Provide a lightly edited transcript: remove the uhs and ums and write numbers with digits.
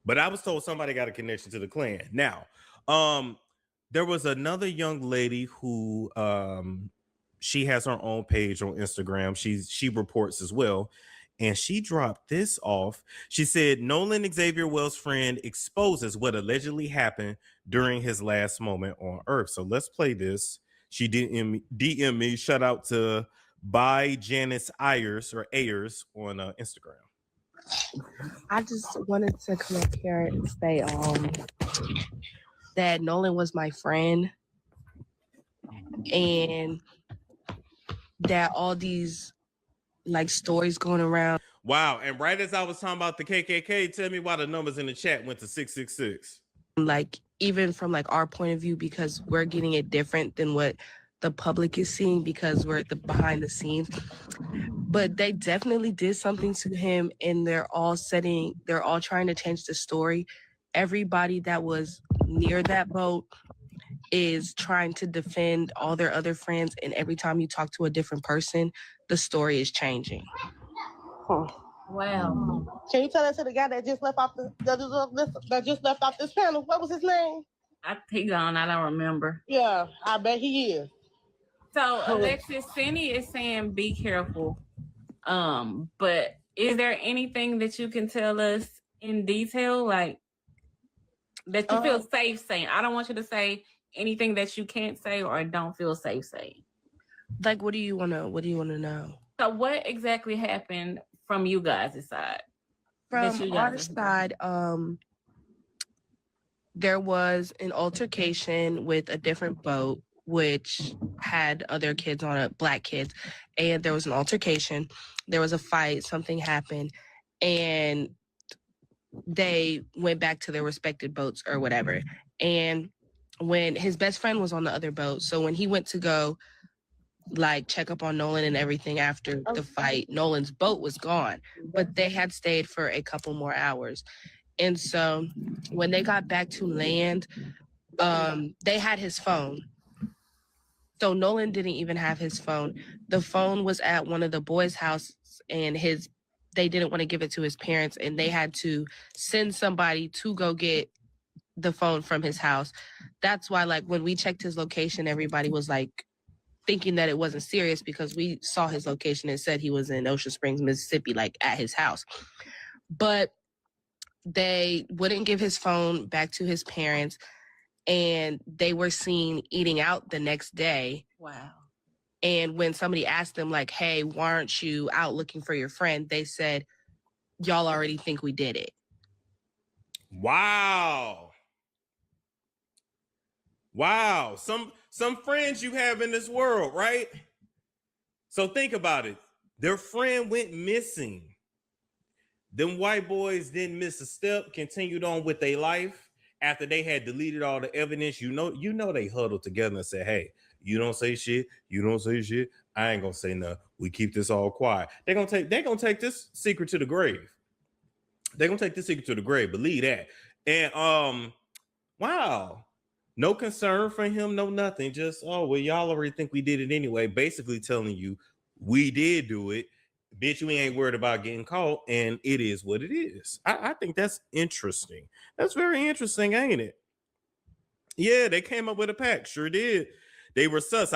But I was told somebody got a connection to the Klan. Now, um, there was another young lady who she has her own page on Instagram. She reports as well. And she dropped this off. She said Nolan Xavier Wells' friend exposes what allegedly happened during his last moment on Earth. So let's play this. She DM me. Shout out to by Janice Ayers on Instagram. I just wanted to come up here and say that Nolan was my friend and that all these like stories going around. Wow. And right as I was talking about the KKK, tell me why the numbers in the chat went to 666. Like even from like our point of view, because we're getting it different than what the public is seeing because we're at the behind the scenes. But they definitely did something to him and they're all trying to change the story. Everybody that was near that boat is trying to defend all their other friends, and every time you talk to a different person, the story is changing. Huh. Wow. Can you tell us to the guy that just left off this panel? What was his name? He gone. I don't remember. Yeah, I bet he is. So Alexis, Cindy is saying be careful. But is there anything that you can tell us in detail, like that you feel safe saying? I don't want you to say anything that you can't say or don't feel safe saying. Like, what do you want to know? So what exactly happened from you guys' side? From our side, there was an altercation with a different boat, which had other kids on it, black kids. And there was an altercation. There was a fight. Something happened. And they went back to their respective boats or whatever. And when his best friend was on the other boat, so when he went to go like check up on Nolan and everything after the fight, Nolan's boat was gone, but they had stayed for a couple more hours. And so when they got back to land, they had his phone. So Nolan didn't even have his phone. The phone was at one of the boys' houses, and they didn't want to give it to his parents, and they had to send somebody to go get the phone from his house. That's why, like, when we checked his location, everybody was like thinking that it wasn't serious because we saw his location and said he was in Ocean Springs, Mississippi, like at his house. But they wouldn't give his phone back to his parents, and they were seen eating out the next day. Wow. And when somebody asked them, like, hey, why aren't you out looking for your friend? They said, y'all already think we did it. Wow. Wow. Some friends you have in this world, right? So think about it. Their friend went missing. Them white boys didn't miss a step, continued on with their life. After they had deleted all the evidence, you know they huddled together and said, hey, you don't say shit, I ain't gonna say nothing. We keep this all quiet. They're gonna take this secret to the grave. They're gonna take this secret to the grave, believe that. And wow. No concern for him, no nothing. Just, oh, well, y'all already think we did it anyway. Basically telling you we did do it. Bitch, we ain't worried about getting caught, and it is what it is. I think that's interesting. That's very interesting, ain't it? Yeah, they came up with a pack. Sure did. They were sus.